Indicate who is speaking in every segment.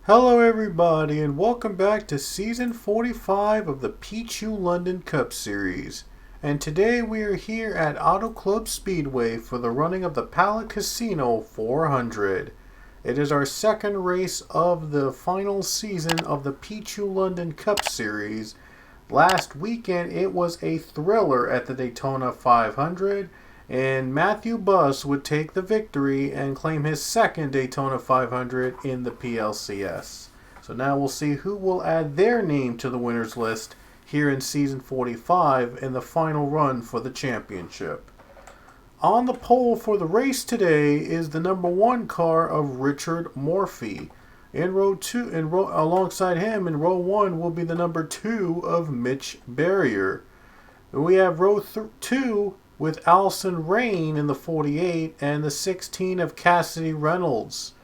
Speaker 1: Hello everybody and welcome back to Season 45 of the Pichu London Cup Series. And today we are here at Auto Club Speedway for the running of the Pala Casino 400. It is our second race of the final season of the Pichu London Cup Series. Last weekend it was a thriller at the Daytona 500. And Matthew Buss would take the victory and claim his second Daytona 500 in the PLCS. So now we'll see who will add their name to the winners list here in Season 45 in the final run for the championship. On the pole for the race today is the number 1 car of Richard Morphy. In row 2, alongside him in row 1 will be the number 2 of Mitch Barrier. We have row 2 with Allison Rain in the 48 and the 16 of Cassidy Reynolds.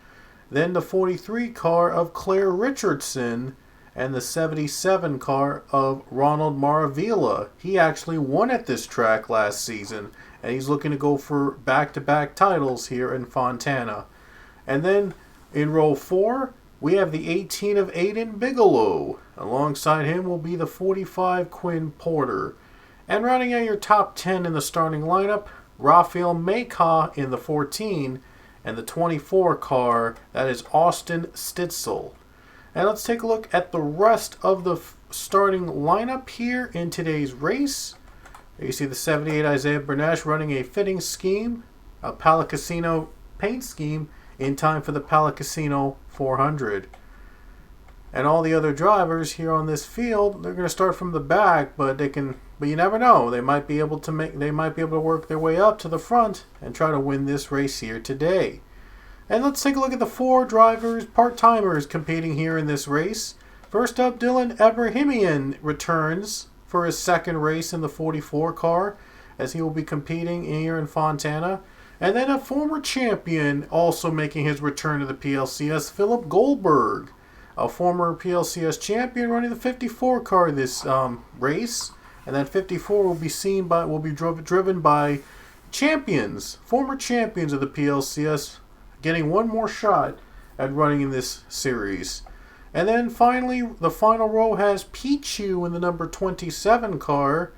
Speaker 1: Then the 43 car of Claire Richardson and the 77 car of Ronald Maravilla. He actually won at this track last season and he's looking to go for back-to-back titles here in Fontana. And then in row 4 we have the 18 of Aiden Bigelow. Alongside him will be the 45 Quinn Porter. And running out your top 10 in the starting lineup, Rafael Meka in the 14 and the 24 car, that is Austin Stitzel. And let's take a look at the rest of the starting lineup here in today's race. You see the 78 Isaiah Bernash running a fitting scheme, a Pala Casino paint scheme in time for the Pala Casino 400. And all the other drivers here on this field, they're going to start from the back, but you never know. They might be able to work their way up to the front and try to win this race here today. And let's take a look at the 4 drivers, part-timers competing here in this race. First up, Dylan Ebrahimian returns for his second race in the 44 car, as he will be competing here in Fontana. And then a former champion also making his return to the PLCS, Philip Goldberg. A former PLCS champion running the 54 car this race, and that 54 will be driven by champions, former champions of the PLCS, getting one more shot at running in this series. And then finally, the final row has Pichu in the number 27 car,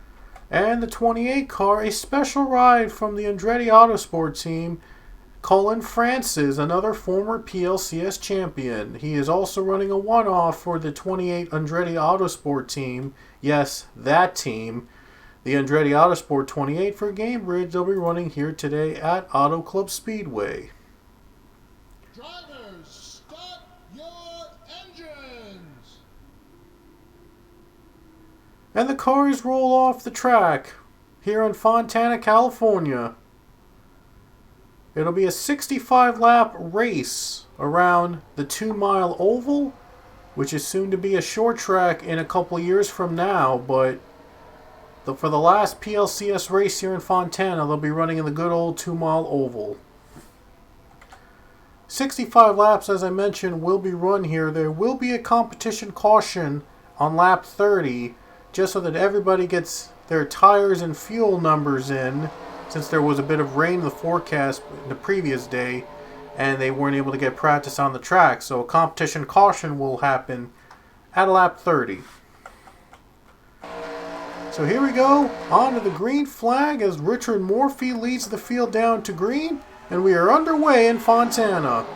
Speaker 1: and the 28 car, a special ride from the Andretti Autosport team, Colin Francis, another former PLCS champion. He is also running a one-off for the 28 Andretti Autosport team. Yes, that team. The Andretti Autosport 28 for Gamebridge. They'll be running here today at Auto Club Speedway.
Speaker 2: Drivers, start your engines!
Speaker 1: And the cars roll off the track here in Fontana, California. It'll be a 65-lap race around the 2-mile oval, which is soon to be a short track in a couple years from now. But for the last PLCS race here in Fontana, they'll be running in the good old 2-mile oval. 65 laps, as I mentioned, will be run here. There will be a competition caution on lap 30, just so that everybody gets their tires and fuel numbers in, since there was a bit of rain in the forecast the previous day and they weren't able to get practice on the track. So a competition caution will happen at lap 30. So here we go, on to the green flag as Richard Morphy leads the field down to green, and we are underway in Fontana.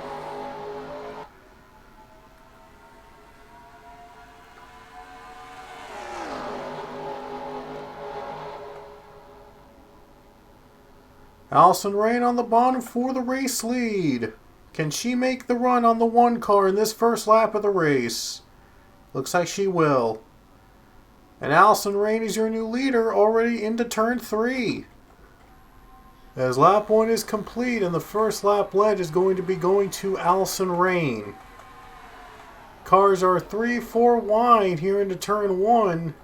Speaker 1: Allison Rain on the bottom for the race lead. Can she make the run on the one car in this first lap of the race? Looks like she will. And Allison Rain is your new leader already into turn 3. As lap 1 is complete and the first lap led is going to be going to Allison Rain. Cars are 3-4 wide here into turn 1.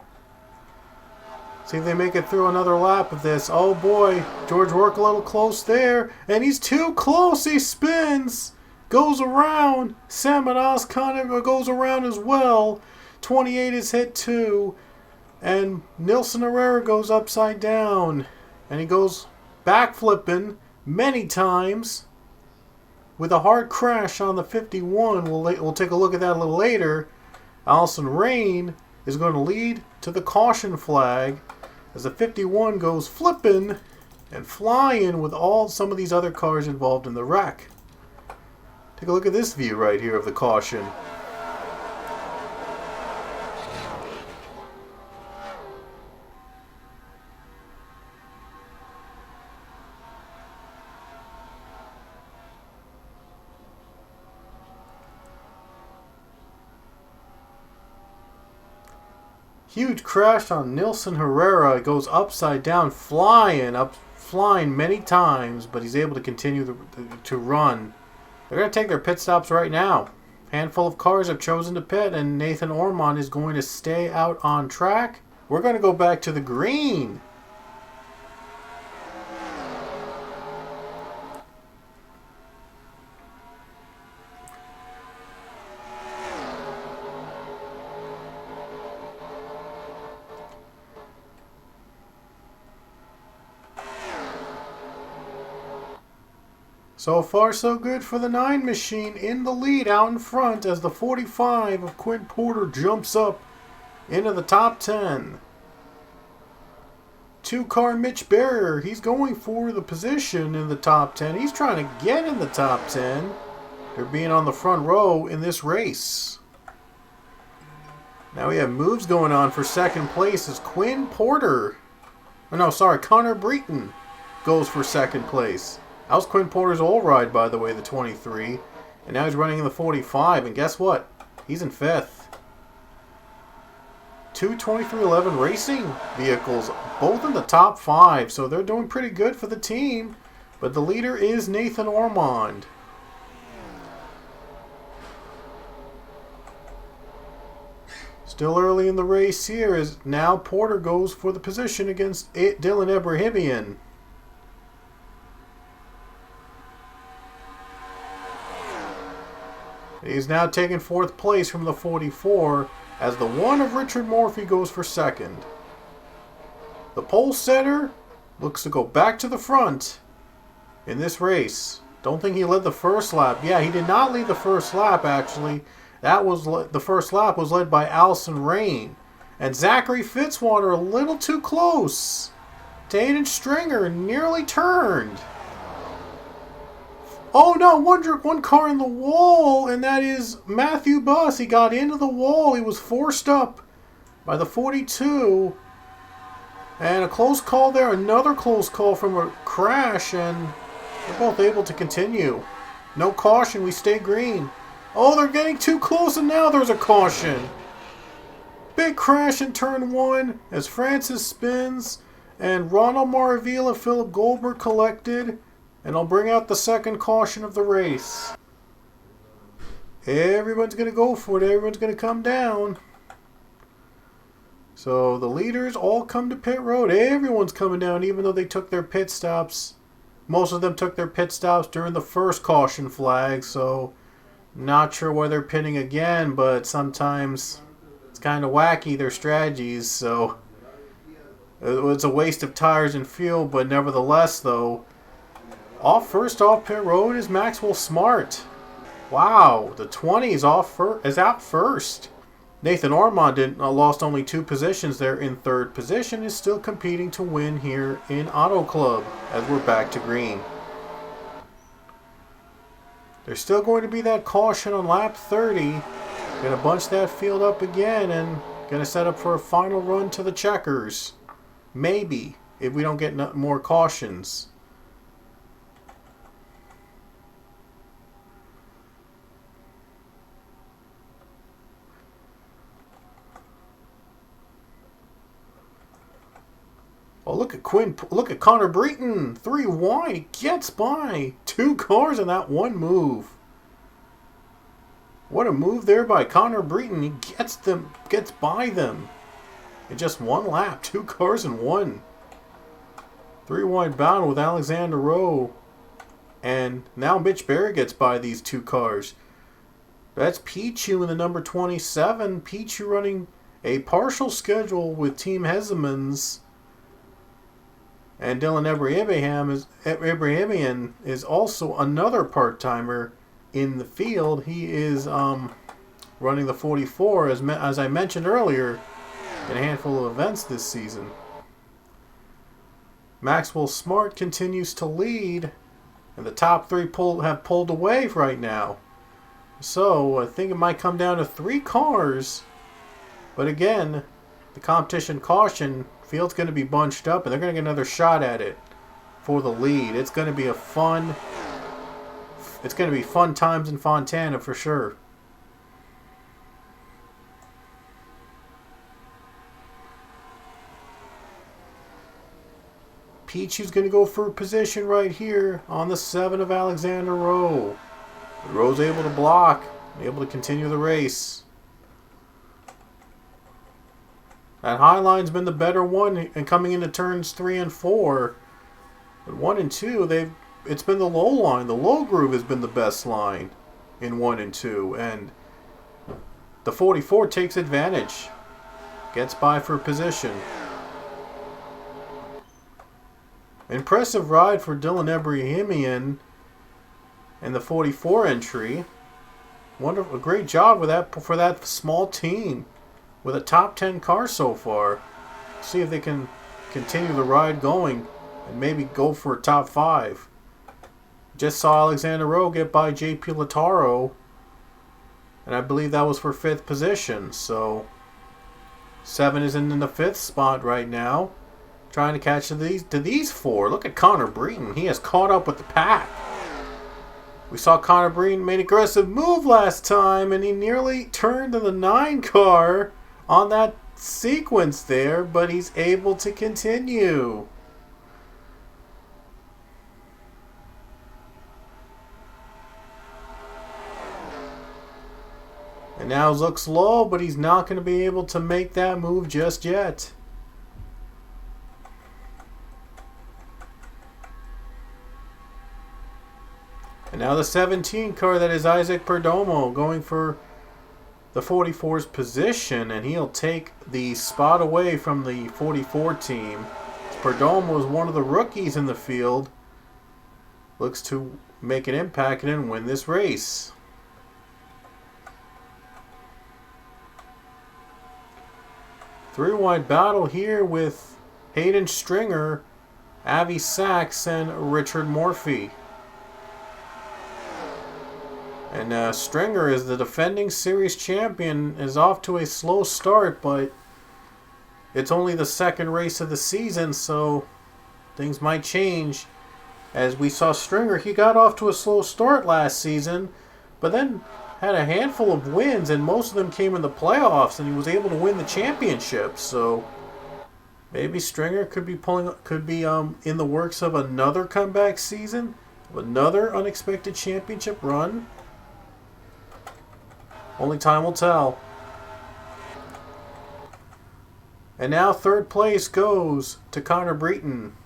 Speaker 1: See if they make it through another lap of this. Oh boy, George Work a little close there. And he's too close. He spins. Goes around. Samadas kind of goes around as well. 28 is hit too. And Nilson Herrera goes upside down. And he goes backflipping many times with a hard crash on the 51. We'll take a look at that a little later. Allison Rain is going to lead to the caution flag as the 51 goes flipping and flying with some of these other cars involved in the wreck. Take a look at this view right here of the caution. Huge crash on Nilson Herrera. It goes upside down, flying many times, but he's able to continue to run. They're going to take their pit stops right now. A handful of cars have chosen to pit, and Nathan Ormond is going to stay out on track. We're going to go back to the green. So far, so good for the 9 machine in the lead out in front as the 45 of Quinn Porter jumps up into the top 10. 2-car Mitch Barrier, he's going for the position in the top 10. He's trying to get in the top 10. They're being on the front row in this race. Now we have moves going on for second place as Quinn Porter. Oh, no, sorry, Connor Breton goes for second place. That was Quinn Porter's old ride, by the way, the 23. And now he's running in the 45. And guess what? He's in 5th. 2 2311 racing vehicles, both in the top 5. So they're doing pretty good for the team. But the leader is Nathan Ormond. Still early in the race here as now Porter goes for the position against Dylan Ebrahimian. He's now taking 4th place from the 44 as the 1 of Richard Morphy goes for second. The pole setter looks to go back to the front in this race. Don't think he led the first lap. Yeah, he did not lead the first lap, actually. The first lap was led by Allison Rain. And Zachary Fitzwater a little too close to Aiden Stringer, nearly turned. Oh no, one car in the wall, and that is Matthew Buss. He got into the wall. He was forced up by the 42. And a close call there, another close call from a crash, and they're both able to continue. No caution, we stay green. Oh, they're getting too close, and now there's a caution. Big crash in turn 1 as Francis spins, and Ronald Maravilla, Philip Goldberg collected. And I'll bring out the second caution of the race. Everyone's going to go for it. Everyone's going to come down. So the leaders all come to pit road. Everyone's coming down even though they took their pit stops. Most of them took their pit stops during the first caution flag. So not sure why they're pitting again. But sometimes it's kind of wacky, their strategies. So it's a waste of tires and fuel. But nevertheless, though, first off pit road is Maxwell Smart. Wow, the 20 is out first. Nathan Ormond lost only 2 positions there in 3rd position, is still competing to win here in Auto Club as we're back to green. There's still going to be that caution on lap 30. Going to bunch that field up again and going to set up for a final run to the checkers. Maybe, if we don't get more cautions. Oh, look at Quinn. Look at Connor Breton. 3 wide. He gets by 2 cars in that one move. What a move there by Connor Breton. He gets by them in just 1 lap. 2 cars in 1. 3 wide battle with Alexander Rowe. And now Mitch Berry gets by these 2 cars. That's Pichu in the number 27. Pichu running a partial schedule with Team Hezemans. And Dylan Ibrahimian is also another part-timer in the field. He is running the 44, as I mentioned earlier, in a handful of events this season. Maxwell Smart continues to lead, and the top 3 have pulled away right now. So I think it might come down to 3 cars. But again, the competition caution, field's going to be bunched up, and they're going to get another shot at it for the lead. It's going to be fun times in Fontana for sure. Pichu's going to go for a position right here on the 7 of Alexander Rowe. Rowe's able to block, able to continue the race. That high line's been the better one, and coming into turns 3 and 4. But 1 and 2, it's been the low line. The low groove has been the best line in 1 and 2, and the 44 takes advantage. Gets by for position. Impressive ride for Dylan Ebrahimian and the 44 entry. A great job with that for that small team with a top 10 car so far. See if they can continue the ride going and maybe go for a top 5. Just saw Alexander Rowe get by JP Lataro, and I believe that was for 5th position. So 7 is in the 5th spot right now, trying to catch to these 4. Look at Connor Breton. He has caught up with the pack. We saw Connor Breton made an aggressive move last time, and he nearly turned to the 9 car on that sequence there, but he's able to continue. And now looks low, but he's not going to be able to make that move just yet. And now the 17 car, that is Isaac Perdomo, going for the 44's position, and he'll take the spot away from the 44 team. Perdomo was one of the rookies in the field. Looks to make an impact and win this race. Three-wide battle here with Hayden Stringer, Avi Sachs, and Richard Morphy. And Stringer is the defending series champion, is off to a slow start, but it's only the 2nd race of the season, so things might change. As we saw Stringer, he got off to a slow start last season, but then had a handful of wins, and most of them came in the playoffs, and he was able to win the championship. So maybe Stringer could be in the works of another comeback season, another unexpected championship run. Only time will tell. And now 3rd place goes to Connor Breton.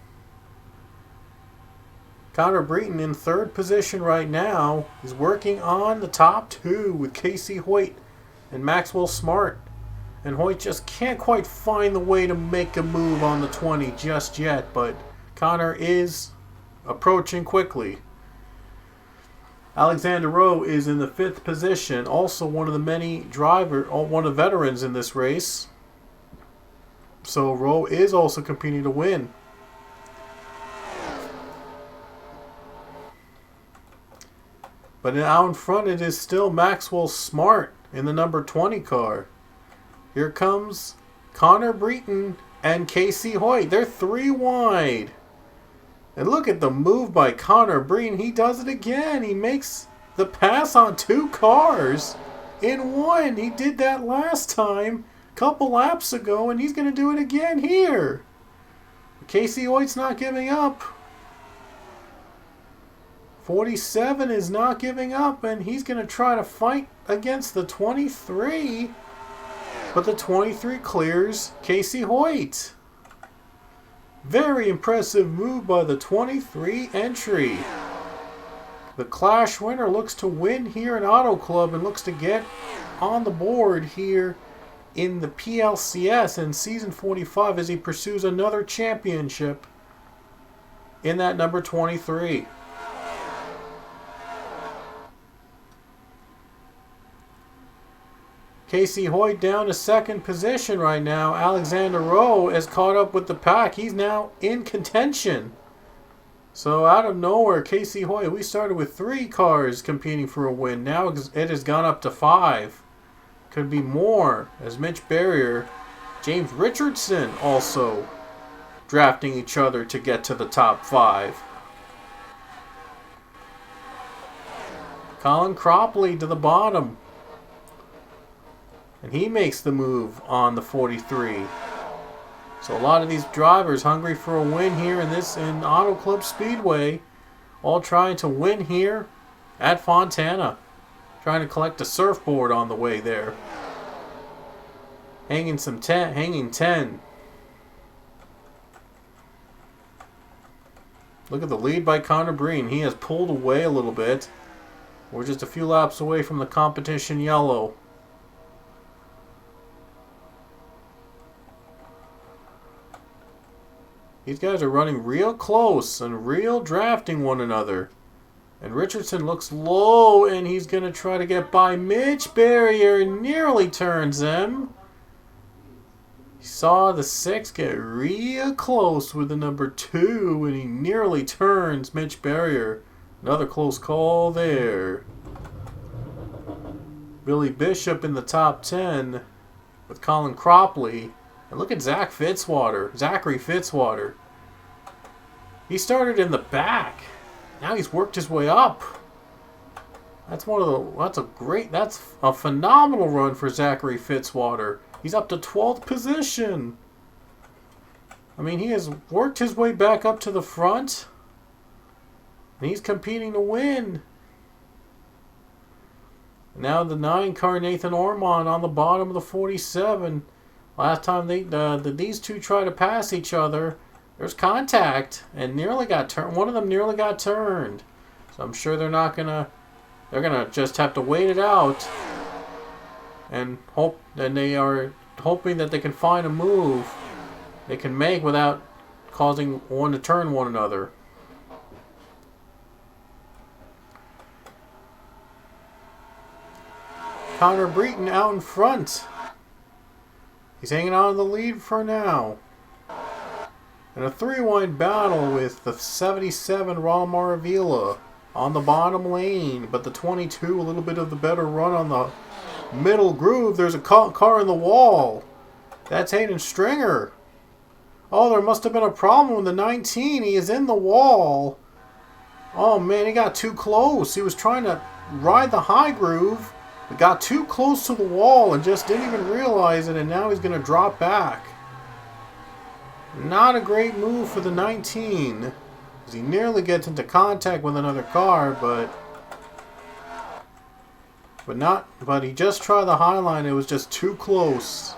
Speaker 1: Connor Breton in 3rd position right now is working on the top 2 with Casey Hoyt and Maxwell Smart. And Hoyt just can't quite find the way to make a move on the 20 just yet, but Connor is approaching quickly. Alexander Rowe is in the 5th position, also one of the one of the veterans in this race. So Rowe is also competing to win. But out in front it is still Maxwell Smart in the number 20 car. Here comes Connor Breton and Casey Hoyt. They're 3 wide. And look at the move by Connor Breton. He does it again. He makes the pass on 2 cars in 1. He did that last time, a couple laps ago, and he's going to do it again here. Casey Hoyt's not giving up. 47 is not giving up, and he's going to try to fight against the 23. But the 23 clears Casey Hoyt. Very impressive move by the 23 entry. The Clash winner looks to win here in Auto Club and looks to get on the board here in the PLCS in Season 45 as he pursues another championship in that number 23. Casey Hoyt down to second position right now. Alexander Rowe has caught up with the pack. He's now in contention. So out of nowhere, Casey Hoyt, we started with 3 cars competing for a win. Now it has gone up to 5. Could be more as Mitch Barrier, James Richardson also drafting each other to get to the top 5. Colin Cropley to the bottom. And he makes the move on the 43. So a lot of these drivers hungry for a win here in Auto Club Speedway. All trying to win here at Fontana. Trying to collect a surfboard on the way there. Hanging 10. Look at the lead by Connor Breen. He has pulled away a little bit. We're just a few laps away from the competition yellow. These guys are running real close and real drafting one another. And Richardson looks low, and he's going to try to get by Mitch Barrier. Nearly turns him. He saw the 6 get real close with the number 2, and he nearly turns Mitch Barrier. Another close call there. Billy Bishop in the top 10 with Colin Cropley. And look at Zachary Fitzwater. He started in the back. Now he's worked his way up. That's a phenomenal run for Zachary Fitzwater. He's up to 12th position. I mean, he has worked his way back up to the front. And he's competing to win. Now the 9 car, Nathan Ormond, on the bottom of the 47. Last time these two try to pass each other, there's contact and nearly got turned. One of them nearly got turned. So I'm sure they're gonna just have to wait it out and hope. And they are hoping that they can find a move they can make without causing one to turn one another. Connor Breton out in front. He's hanging on the lead for now. And a 3-wide battle with the 77 Ron Maravilla on the bottom lane. But the 22, a little bit of the better run on the middle groove. There's a car in the wall. That's Hayden Stringer. Oh, there must have been a problem with the 19. He is in the wall. Oh, man, he got too close. He was trying to ride the high groove. But got too close to the wall and just didn't even realize it, and now he's going to drop back. Not a great move for the 19. As he nearly gets into contact with another car, but he just tried the high line. It was just too close.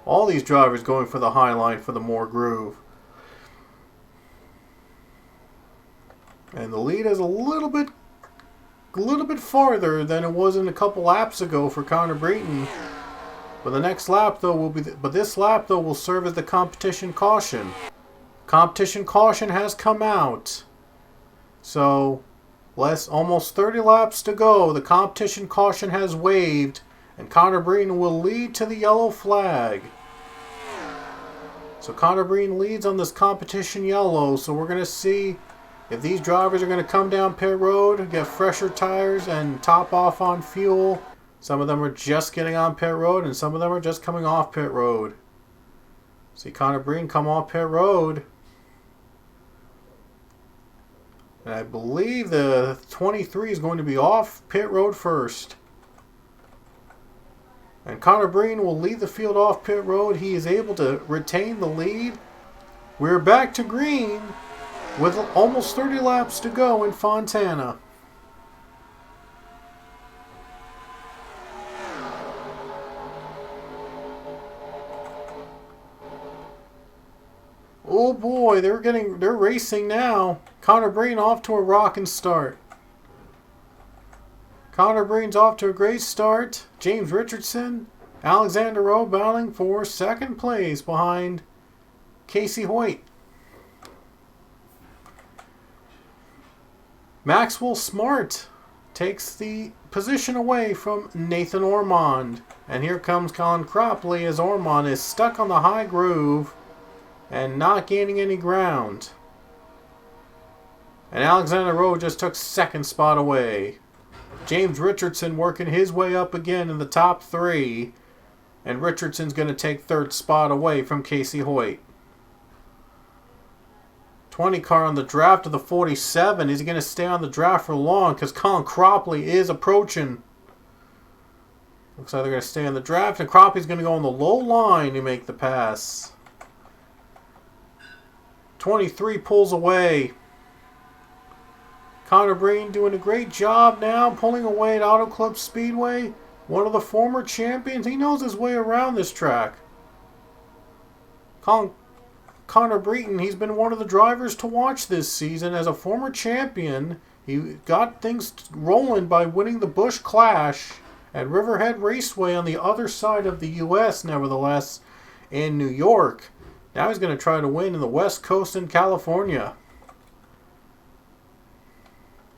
Speaker 1: All these drivers going for the high line for the more groove. And the lead is a little bit farther than it was in a couple laps ago for Connor Breton. But the next lap though this lap though will serve as the competition caution. Competition caution has come out. So almost 30 laps to go. The competition caution has waved and Connor Breton will lead to the yellow flag. So Connor Breton leads on this competition yellow, so we're going to see if these drivers are going to come down pit road, get fresher tires, and top off on fuel. Some of them are just getting on pit road, and some of them are just coming off pit road. See Connor Breen come off pit road. And I believe the 23 is going to be off pit road first. And Connor Breen will lead the field off pit road. He is able to retain the lead We're back to green with almost 30 laps to go in Fontana. Oh boy, they're racing now. Connor Breen off to a rocking start. Connor Breen's off to a great start. James Richardson, Alexander Rowe battling for second place behind Casey Hoyt. Maxwell Smart takes the position away from Nathan Ormond. And here comes Colin Cropley as Ormond is stuck on the high groove and not gaining any ground. And Alexander Rowe just took second spot away. James Richardson working his way up again in the top three. And Richardson's going to take third spot away from Casey Hoyt. 20 car on the draft of the 47. Is he going to stay on the draft for long? Because Colin Cropley is approaching. Looks like they're going to stay on the draft. And Cropley's going to go on the low line to make the pass. 23 pulls away. Connor Breen doing a great job now, pulling away at Auto Club Speedway. One of the former champions. He knows his way around this track. Connor Breton, he's been one of the drivers to watch this season. As a former champion, he got things rolling by winning the Busch Clash at Riverhead Raceway on the other side of the U.S., nevertheless, in New York. Now he's going to try to win in the West Coast in California.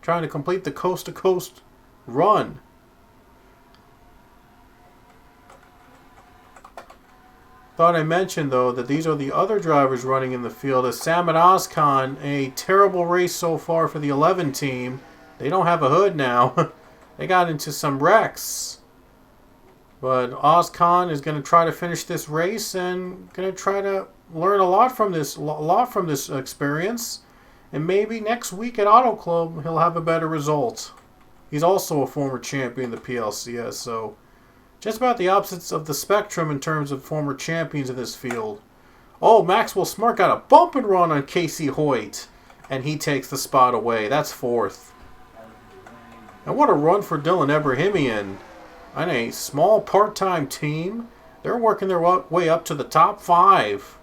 Speaker 1: Trying to complete the coast-to-coast run. Thought I mentioned, though, that these are the other drivers running in the field. As Sam and Ozcon, a terrible race so far for the 11 team. They don't have a hood now. They got into some wrecks. But Ozcon is going to try to finish this race and going to try to learn a lot from this experience. And maybe next week at Auto Club, he'll have a better result. He's also a former champion of the PLCS, so just about the opposites of the spectrum in terms of former champions in this field. Oh, Maxwell Smart got a bump and run on Casey Hoyt, and he takes the spot away. That's fourth. And what a run for Dylan Ebrahimian. On a small part-time team, they're working their way up to the top 5.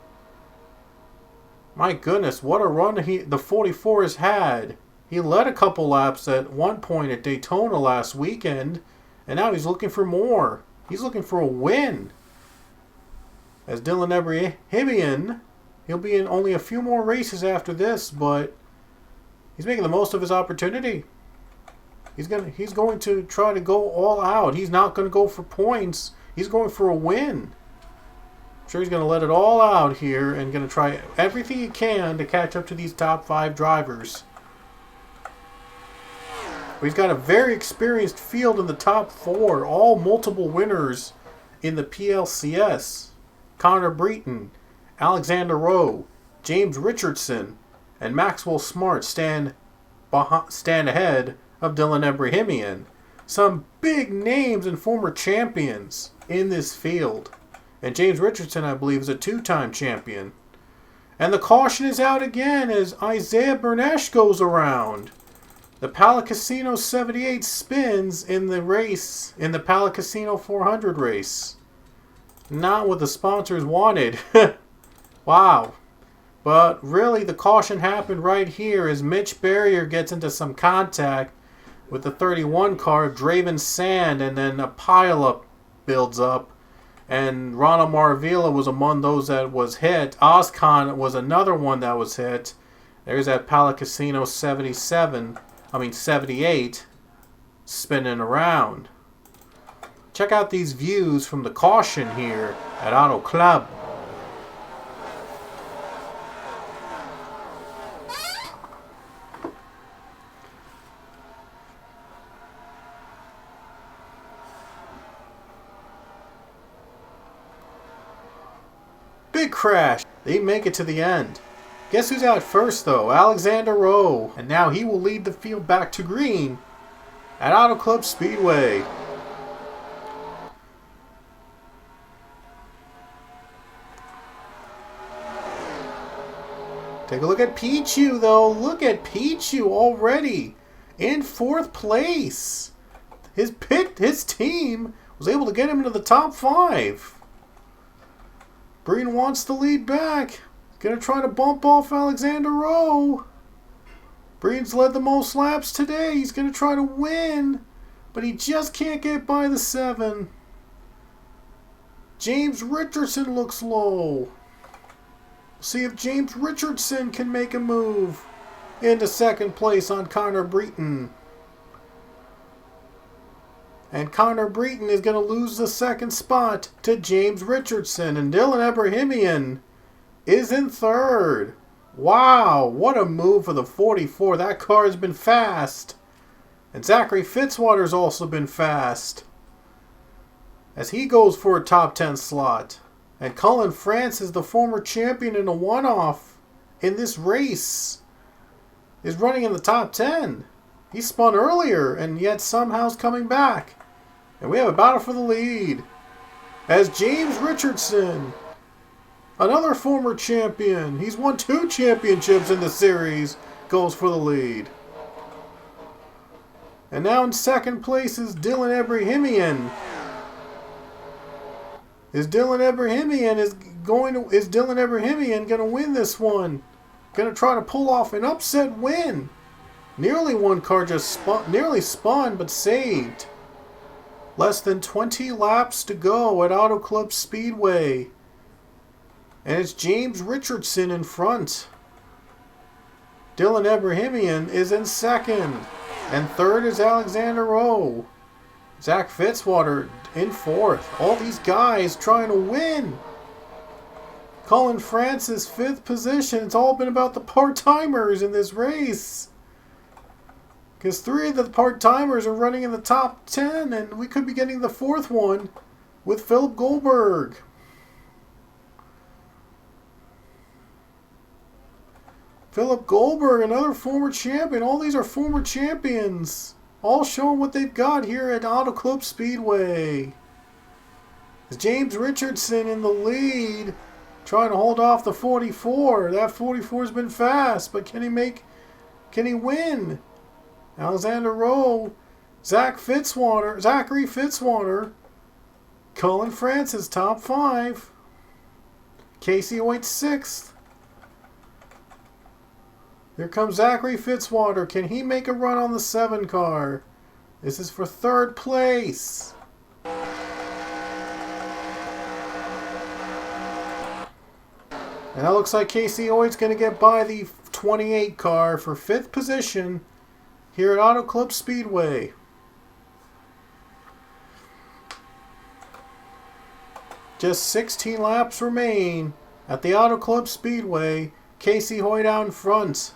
Speaker 1: My goodness, what a run the 44 has had. He led a couple laps at one point at Daytona last weekend, and now he's looking for more. He's looking for a win. As Dylan Ebrahimian, he'll be in only a few more races after this, but he's making the most of his opportunity. He's going to try to go all out. He's not going to go for points. He's going for a win. I'm sure he's going to let it all out here and going to try everything he can to catch up to these top 5 drivers. But he's got a very experienced field in the top 4, all multiple winners in the PLCS. Connor Breton, Alexander Rowe, James Richardson, and Maxwell Smart stand ahead of Dylan Ebrahimian. Some big names and former champions in this field. And James Richardson, I believe, is a 2-time champion. And the caution is out again as Isaiah Bernesh goes around. The Palacasino 78 spins in the race, in the Palacasino 400 race. Not what the sponsors wanted. Wow. But really, the caution happened right here as Mitch Barrier gets into some contact with the 31 car, Draven Sand, and then a pileup builds up. And Ronald Maravilla was among those that was hit. Ozcon was another one that was hit. There's that Palacasino 78 spinning around. Check out these views from the caution here at Auto Club. Big crash. They make it to the end. Guess who's out first, though? Alexander Rowe. And now he will lead the field back to green at Auto Club Speedway. Take a look at Pichu, though. Look at Pichu already in 4th place. His team was able to get him into the top 5. Breen wants the lead back. Gonna try to bump off Alexander Rowe. Breen's led the most laps today. He's gonna try to win, but he just can't get by the 7. James Richardson looks low. See if James Richardson can make a move into 2nd place on Connor Breton. And Connor Breton is going to lose the 2nd spot to James Richardson. And Dylan Ebrahimian is in 3rd. Wow, what a move for the 44. That car has been fast. And Zachary Fitzwater's also been fast, as he goes for a top 10 slot. And Cullen France is the former champion in a one-off in this race, is running in the top 10. He spun earlier and yet somehow is coming back. And we have a battle for the lead, as James Richardson, another former champion, he's won 2 championships in the series, goes for the lead. And now in 2nd place is Dylan Ebrahimian. Is Dylan Ebrahimian going to win this one? Going to try to pull off an upset win. Nearly one car just nearly spun, but saved. Less than 20 laps to go at Auto Club Speedway. And it's James Richardson in front. Dylan Ebrahimian is in 2nd. And 3rd is Alexander Rowe. Zach Fitzwater in 4th. All these guys trying to win. Cullen France's 5th position. It's all been about the part-timers in this race, because 3 of the part-timers are running in the top 10, and we could be getting the 4th one with Philip Goldberg. Philip Goldberg, another former champion. All these are former champions, all showing what they've got here at Auto Club Speedway. James Richardson in the lead, trying to hold off the 44. That 44's been fast, but can he win? Alexander Rowe, Zachary Fitzwater, Cullen Francis, top 5. Casey Hoyt, 6th. Here comes Zachary Fitzwater. Can he make a run on the 7 car? This is for 3rd place. And that looks like Casey Hoyt's going to get by the 28 car for 5th position here at Auto Club Speedway. Just 16 laps remain at the Auto Club Speedway. Casey Hoyt out in front.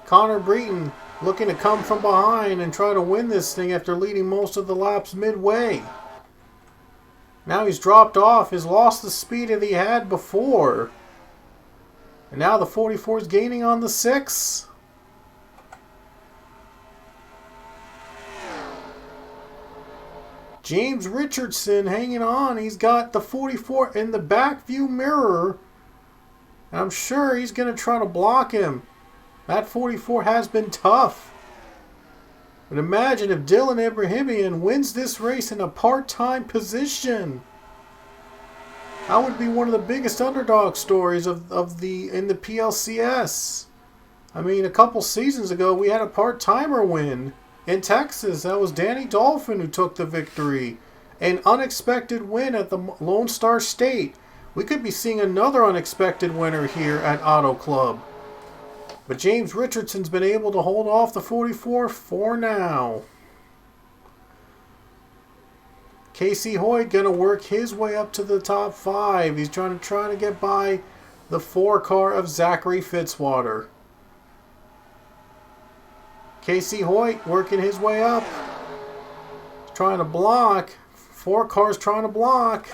Speaker 1: Connor Breton looking to come from behind and try to win this thing after leading most of the laps midway. Now he's dropped off. He's lost the speed that he had before. And now the 44 is gaining on the 6. James Richardson hanging on. He's got the 44 in the back view mirror. And I'm sure he's going to try to block him. That 44 has been tough. But imagine if Dylan Ebrahimian wins this race in a part-time position. That would be one of the biggest underdog stories in the PLCS. I mean, a couple seasons ago, we had a part-timer win in Texas. That was Danny Dolphin who took the victory. An unexpected win at the Lone Star State. We could be seeing another unexpected winner here at Auto Club. But James Richardson's been able to hold off the 44 for now. Casey Hoyt going to work his way up to the top 5. He's trying to get by the 4 car of Zachary Fitzwater. Casey Hoyt working his way up. Trying to block. 4 cars trying to block.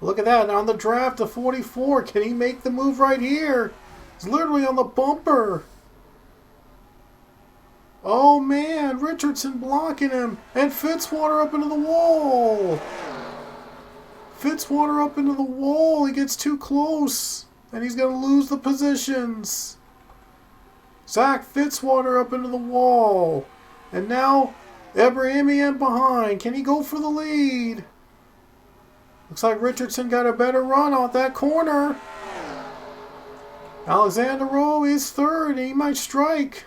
Speaker 1: Look at that. Now on the draft, the 44. Can he make the move right here? He's literally on the bumper. Oh man, Richardson blocking him. And Fitzwater up into the wall. Fitzwater up into the wall. He gets too close. And he's going to lose the positions. Zach Fitzwater up into the wall. And now Ebrahimian behind. Can he go for the lead? Looks like Richardson got a better run off that corner. Alexander Rowe is third. And he might strike.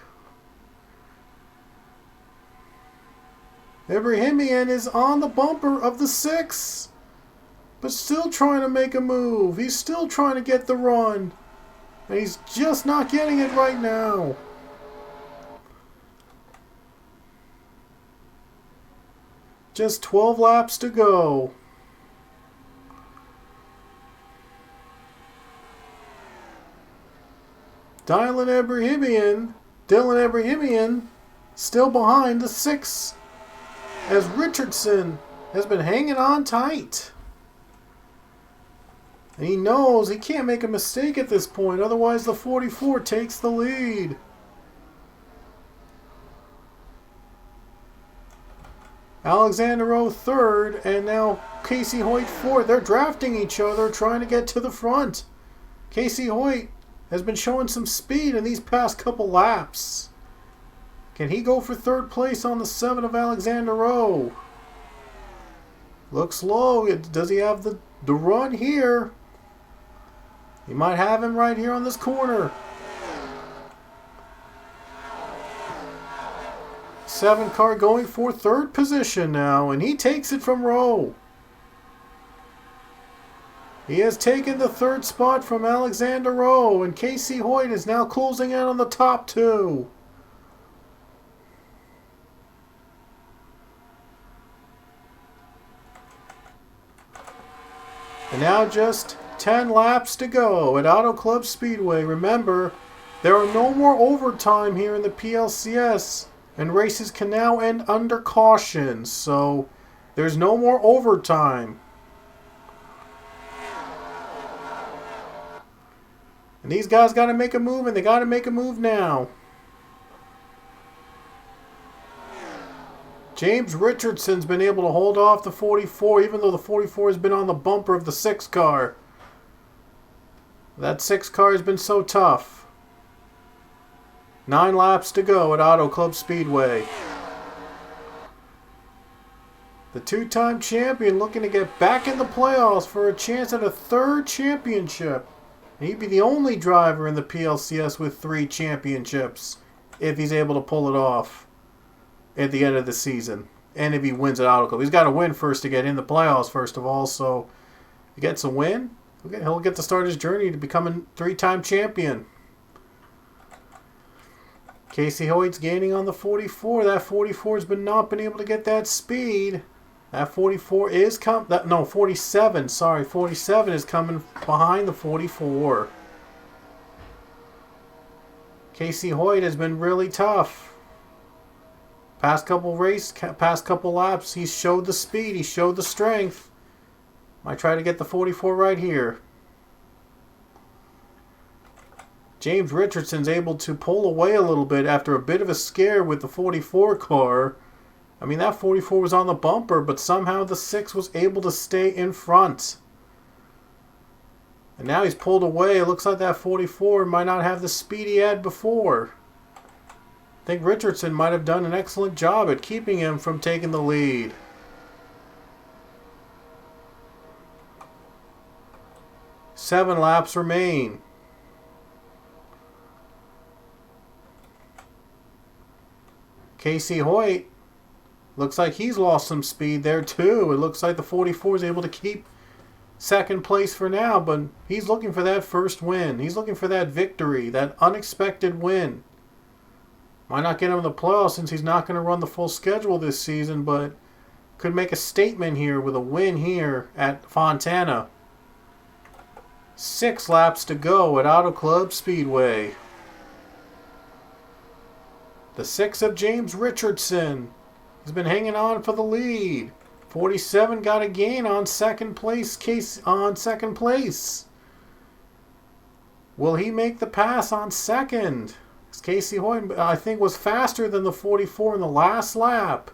Speaker 1: Ebrahimian is on the bumper of the 6. But still trying to make a move. He's still trying to get the run. And he's just not getting it right now. Just 12 laps to go. Dylan Ebrahimian, still behind the 6. As Richardson has been hanging on tight. And he knows he can't make a mistake at this point, otherwise the 44 takes the lead. Alexander Rowe third, and now Casey Hoyt fourth. They're drafting each other, trying to get to the front. Casey Hoyt has been showing some speed in these past couple laps. Can he go for third place on the 7 of Alexander Rowe? Looks low. Does he have the run here? He might have him right here on this corner. 7 car going for third position now, and he takes it from Rowe. He has taken the third spot from Alexander Rowe, and Casey Hoyt is now closing in on the top 2. And now just 10 laps to go at Auto Club Speedway. Remember, there are no more overtime here in the PLCS, and races can now end under caution, so there's no more overtime. And these guys got to make a move, and they got to make a move now. James Richardson's been able to hold off the 44, even though the 44 has been on the bumper of the 6 car. That 6 car has been so tough. 9 laps to go at Auto Club Speedway. The 2-time champion looking to get back in the playoffs for a chance at a 3rd championship. And he'd be the only driver in the PLCS with 3 championships if he's able to pull it off at the end of the season. And if he wins at Auto Club. He's got to win first to get in the playoffs, first of all. So if he gets a win, he'll get to start his journey to becoming 3-time champion. Casey Hoyt's gaining on the 44. That 44 has not been able to get that speed. That 44 is 47. Sorry, 47 is coming behind the 44. Casey Hoyt has been really tough. Past couple laps, he showed the speed, he showed the strength. Might try to get the 44 right here. James Richardson's able to pull away a little bit after a bit of a scare with the 44 car. I mean, that 44 was on the bumper, but somehow the 6 was able to stay in front. And now he's pulled away. It looks like that 44 might not have the speed he had before. I think Richardson might have done an excellent job at keeping him from taking the lead. Seven laps remain. Casey Hoyt looks like he's lost some speed there too. It looks like the 44 is able to keep second place for now, but he's looking for that first win. He's looking for that victory, that unexpected win. Might not get him in the playoffs since he's not going to run the full schedule this season, but could make a statement here with a win here at Fontana. 6 laps to go at Auto Club Speedway. The 6 of James Richardson has been hanging on for the lead. 47 got a gain on second place. Will he make the pass on second? Casey Hoyt, I think, was faster than the 44 in the last lap.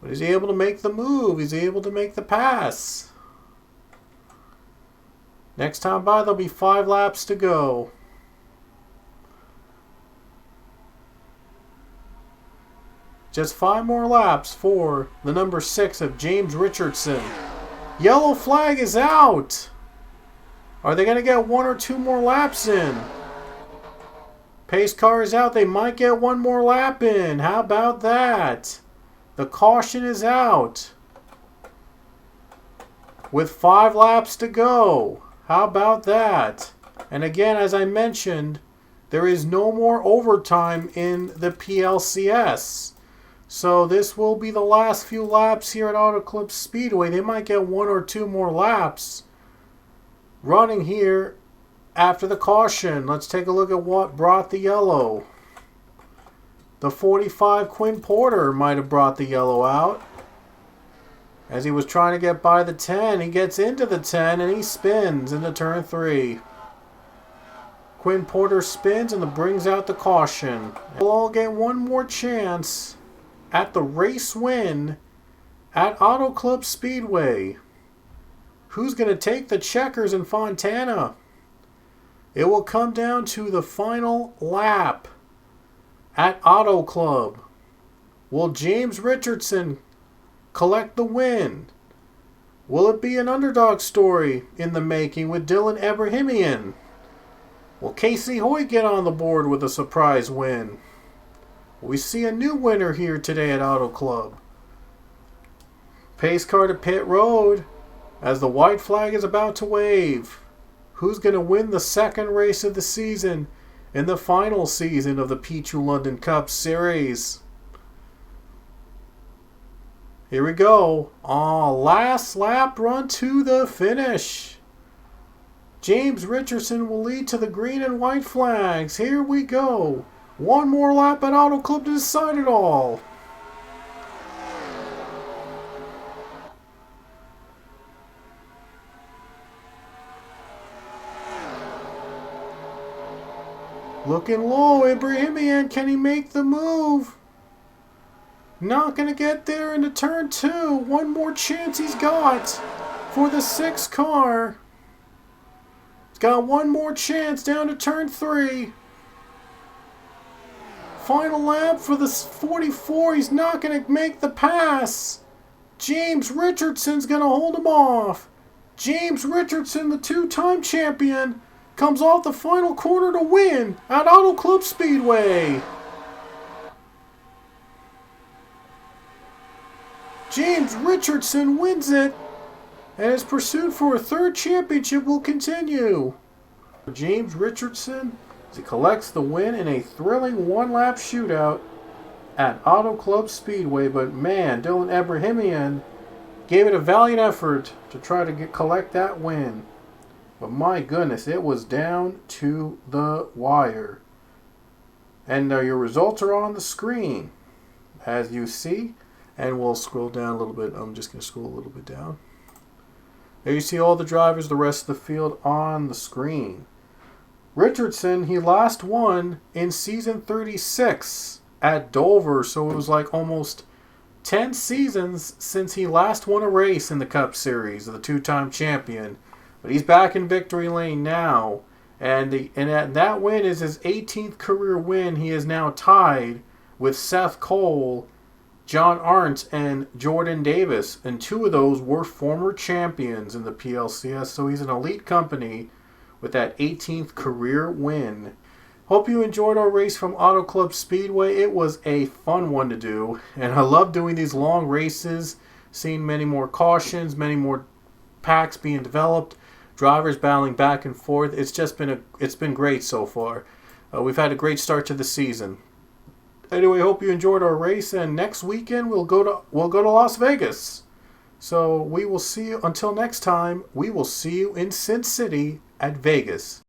Speaker 1: But is he able to make the move? Is he able to make the pass? Next time by, there'll be 5 laps to go. Just 5 more laps for the number 6 of James Richardson. Yellow flag is out. Are they going to get 1 or 2 more laps in? Pace car is out. They might get 1 more lap in. How about that? The caution is out. With 5 laps to go. How about that? And again, as I mentioned, there is no more overtime in the PLCS. So this will be the last few laps here at Auto Club Speedway. They might get 1 or 2 more laps running here after the caution. Let's take a look at what brought the yellow. The 45 Quinn Porter might have brought the yellow out. As he was trying to get by the 10, he gets into the 10 and he spins into turn 3. Quinn Porter spins and brings out the caution. We'll all get 1 more chance at the race win at Auto Club Speedway. Who's going to take the checkers in Fontana? It will come down to the final lap at Auto Club. Will James Richardson collect the win? Will it be an underdog story in the making with Dylan Ebrahimian? Will Casey Hoyt get on the board with a surprise win? We see a new winner here today at Auto Club. Pace car to pit road as the white flag is about to wave. Who's going to win the second race of the season in the final season of the Pichu London Cup Series? Here we go. Last lap run to the finish. James Richardson will lead to the green and white flags. Here we go. 1 more lap at Auto Club to decide it all. Looking low, Ebrahimian, can he make the move? Not going to get there into turn 2. 1 more chance he's got for the 6 car. He's got 1 more chance down to turn 3. Final lap for the 44. He's not going to make the pass. James Richardson's going to hold him off. James Richardson, the 2-time champion, comes off the final corner to win at Auto Club Speedway. James Richardson wins it, and his pursuit for a 3rd championship will continue. James Richardson, as he collects the win in a thrilling 1-lap shootout at Auto Club Speedway. But man, Dylan Ebrahimian gave it a valiant effort to try to collect that win. But my goodness, it was down to the wire. And your results are on the screen, as you see. And we'll scroll down a little bit. I'm just going to scroll a little bit down. There you see all the drivers, the rest of the field on the screen. Richardson, he last won in season 36 at Dover. So it was like almost 10 seasons since he last won a race in the Cup Series, the 2-time champion. But he's back in victory lane now. And that win is his 18th career win. He is now tied with Seth Cole, John Arndt, and Jordan Davis. And 2 of those were former champions in the PLCS. So he's an elite company with that 18th career win. Hope you enjoyed our race from Auto Club Speedway. It was a fun one to do. And I love doing these long races, seeing many more cautions, many more packs being developed, drivers battling back and forth. It's been great so far. We've had a great start to the season. Anyway, hope you enjoyed our race, and next weekend we'll go to Las Vegas. So we will see you until next time. We will see you in Sin City at Vegas.